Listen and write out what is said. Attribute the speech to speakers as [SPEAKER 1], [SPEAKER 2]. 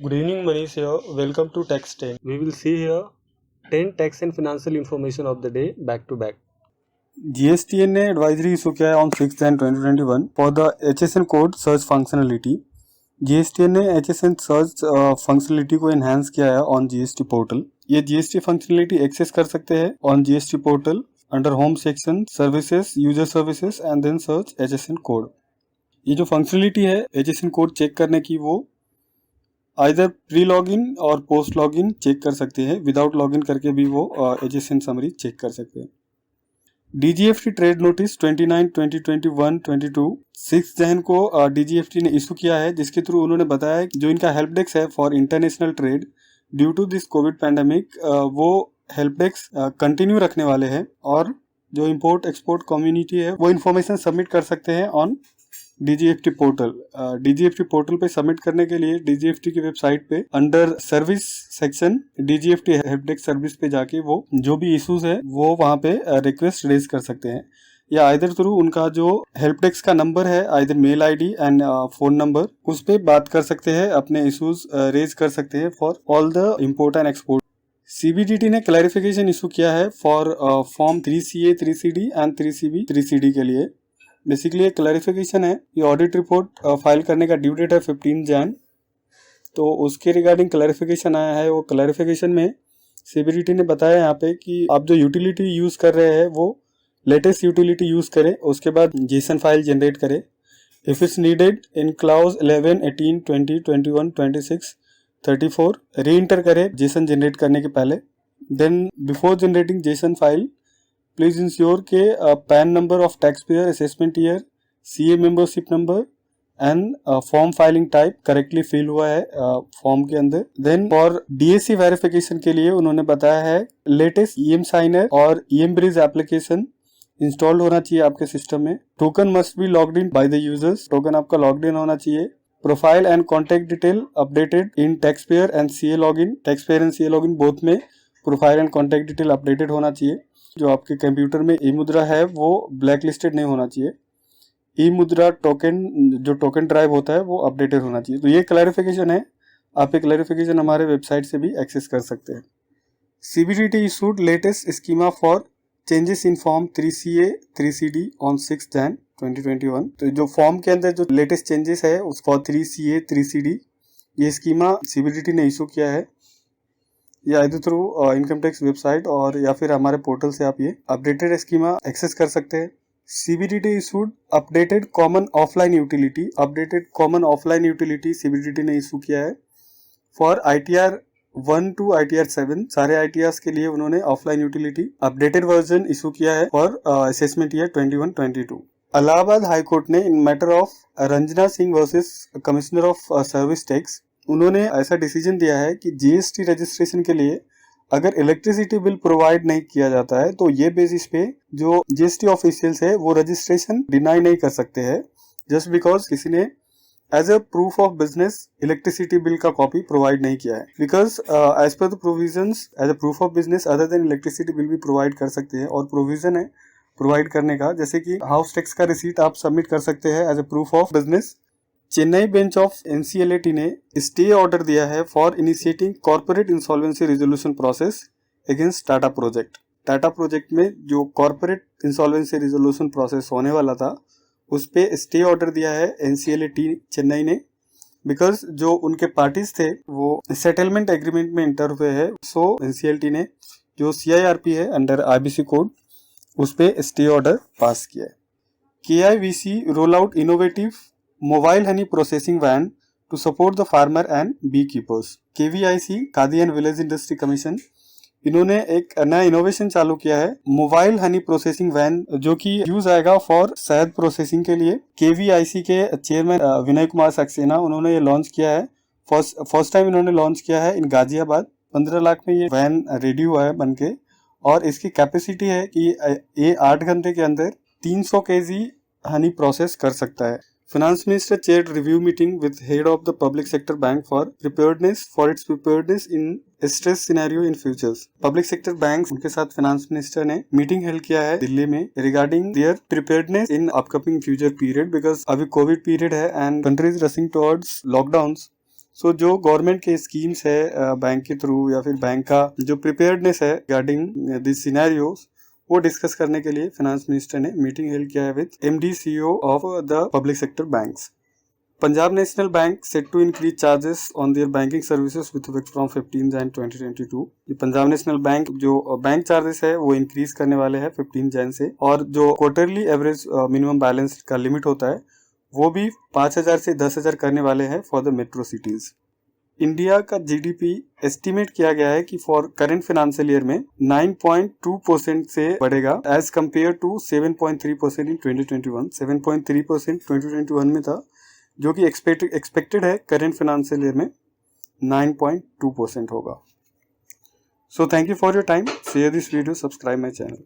[SPEAKER 1] Good evening, Manish here. Welcome to Tax 10. We will see here 10 tax and financial information of the day back to back.
[SPEAKER 2] GSTN ने advisory issue किया है on 6 Jan 2021 for the HSN code search functionality. GSTN ने HSN search functionality को enhance किया है on GST portal. ये GST functionality access कर सकते हैं on GST portal under home section services user services and then search HSN code. ये जो फंक्शनलिटी है HSN कोड चेक करने की वो आइदर प्री लॉगिन और पोस्ट लॉगिन चेक कर सकते हैं, विदाउट लॉगिन करके भी वो HSN समरी चेक कर सकते हैं। DGFT ट्रेड नोटिस 29, 2021, 22 6 जैन को DGFT ने इशू किया है, जिसके थ्रू उन्होंने बताया कि जो इनका हेल्प डेस्क है for international trade due to this covid pandemic वो हेल्प डेस्क कंटिन्यू रखने वाले हैं और जो इंपोर्ट एक्सपोर्ट कम्युनिटी है वो इन्फॉर्मेशन सबमिट कर सकते हैं on DGFT portal. DGFT portal पे सबमिट करने के लिए DGFT की वेबसाइट पे under service section DGFT help desk service पे जाके वो जो भी इश्यूज है वो वहाँ पे रिक्वेस्ट रेज कर सकते हैं, या आइदर थ्रू उनका जो हेल्प डेस्क का नंबर है either mail ID and phone number उस पे बात कर सकते हैं, अपने इश्यूज रेज कर सकते हैं for all the import and export. CBDT ने क्लैरिफिकेशन इशू किया है for form 3CA 3CD and 3CB 3CD के लिए। बेसिकली एक क्लैरिफिकेशन है, ये ऑडिट रिपोर्ट फाइल करने का ड्यू डेट है 15 जैन, तो उसके रिगार्डिंग क्लैरिफिकेशन आया है। वो क्लैरिफिकेशन में CBDT ने बताया यहाँ पे कि आप जो यूटिलिटी यूज़ कर रहे हैं वो लेटेस्ट यूटिलिटी यूज़ करें, उसके बाद जेसन फाइल जनरेट करें। If it's needed in clause 11, 18, 20, 21, 26, 34 री इंटर करें जेसन जनरेट करने के पहले। Then before generating JSON file please ensure के PAN number of tax payer, assessment year, CA membership number and form filing type correctly fill हुआ है form के अंदर। देन फॉर DSC वेरिफिकेशन के लिए उन्होंने बताया है लेटेस्ट EM साइनर और EM ब्रिज एप्लीकेशन इंस्टॉल्ड होना चाहिए आपके सिस्टम में। Token must be logged in by the users, token आपका लॉग्ड इन होना चाहिए। Profile and contact detail updated in tax payer and CA login, tax payer and CA login both में profile and contact detail updated होना चाहिए। जो आपके computer में ई मुद्रा है वो ब्लैक लिस्टेड नहीं होना चाहिए। ई मुद्रा टोकन जो टोकन ड्राइव होता है वो अपडेटेड होना चाहिए। तो ये क्लैरिफिकेशन है, आप ये क्लैरिफिकेशन हमारे वेबसाइट से भी एक्सेस कर सकते हैं। CBDT issued latest schema for changes in form 3CA 3CD on 6 Jan 2021। तो जो फॉर्म के अंदर जो लेटेस्ट चेंजेस है उस फॉर 3CA 3CD ये स्कीमा CBDT ने इशू किया है, या इधर थ्रू इनकम टैक्स वेबसाइट और या फिर हमारे पोर्टल से आप ये अपडेटेड स्कीमा एक्सेस कर सकते हैं। CBDT issued updated common offline utility, updated common offline utility CBDT ने इशू किया है फॉर ITR 1 to ITR 7 सारे ITRs के लिए उन्होंने offline utility updated version issue किया है for assessment year 21-22। Allahabad high court ने in matter of Ranjana Singh versus commissioner of service tax उन्होंने ऐसा डिसीजन दिया है कि GST रजिस्ट्रेशन के लिए अगर इलेक्ट्रिसिटी बिल प्रोवाइड नहीं किया जाता है तो ये बेसिस पे जो GST ऑफिशियल्स है वो रजिस्ट्रेशन डिनाई नहीं कर सकते हैं, जस्ट बिकॉज किसी ने as a proof of business electricity bill का कॉपी प्रोवाइड नहीं किया है। Because as per the provisions as a proof of business other than electricity bill भी प्रोवाइड कर सकते हैं, और प्रोविजन है प्रोवाइड करने का, जैसे कि हाउस टैक्स का रिसीट आप सबमिट कर सकते हैं as a proof of business. Chennai bench of NCLAT ने स्टे ऑर्डर दिया है for initiating corporate insolvency resolution process against Tata project. Tata project में जो कॉर्पोरेट इंसॉल्वेंसी रिजोल्यूशन प्रोसेस होने वाला था उस पे स्टे ऑर्डर दिया है NCLAT चेन्नई ने, बिकॉज जो उनके पार्टीज थे वो सेटलमेंट एग्रीमेंट में इंटर हुए हैं। सो NCLAT ने जो CIRP है अंडर IBC कोड उस पे स्टे ऑर्डर पास किया है। KIVC roll out innovative mobile honey processing van to support the farmer and bee keepers. KVIC khadi and village industry commission इन्होंने एक नया इनोवेशन चालू किया है, मोबाइल हनी प्रोसेसिंग वैन, जो कि यूज आएगा फॉर शहद प्रोसेसिंग के लिए। KVIC के चेयरमैन विनय कुमार सक्सेना उन्होंने ये लॉन्च किया है, फर्स्ट टाइम इन्होंने लॉन्च किया है इन गाजियाबाद। 15 लाख में ये वैन रेडी हुआ है बनके, और इसकी कैपेसिटी है कि ये 8 घंटे के अंदर 300 kg हनी प्रोसेस कर सकता है। Finance Minister chaired review meeting with head of the public sector bank for its preparedness in stress scenario in futures. Public sector banks उनके साथ finance minister ने मीटिंग हेल्ड किया है दिल्ली में regarding their preparedness in upcoming future period, because अभी Covid period है and country is rushing towards lockdowns. सो जो government के स्कीम्स है बैंक के थ्रू या फिर बैंक का जो प्रिपेयर्डनेस है रिगार्डिंग दिस सिनेरियोस वो डिस्कस करने के लिए फाइनेंस मिनिस्टर ने मीटिंग हेल्ड किया है with MD CEO of the public sector banks. Punjab national bank set to increase charges on their banking services with effect from 15 Jan 2022। ये Punjab national bank जो bank charges है वो इंक्रीज करने वाले हैं 15 जैन से, और जो क्वार्टरली एवरेज मिनिमम बैलेंस का लिमिट होता है वो भी 5,000 से 10,000 करने वाले हैं for the metro cities. India का जीडीपी एस्टिमेट किया गया है कि फॉर करंट फाइनेंशियल ईयर में 9.2% से बढ़ेगा एज कंपेयर टू 7.3% इन 2021। 7.3% 2021 में था, जो कि एक्सपेक्टेड है करंट फाइनेंशियल ईयर में 9.2% होगा। So thank you for your time. Share this video, subscribe my channel.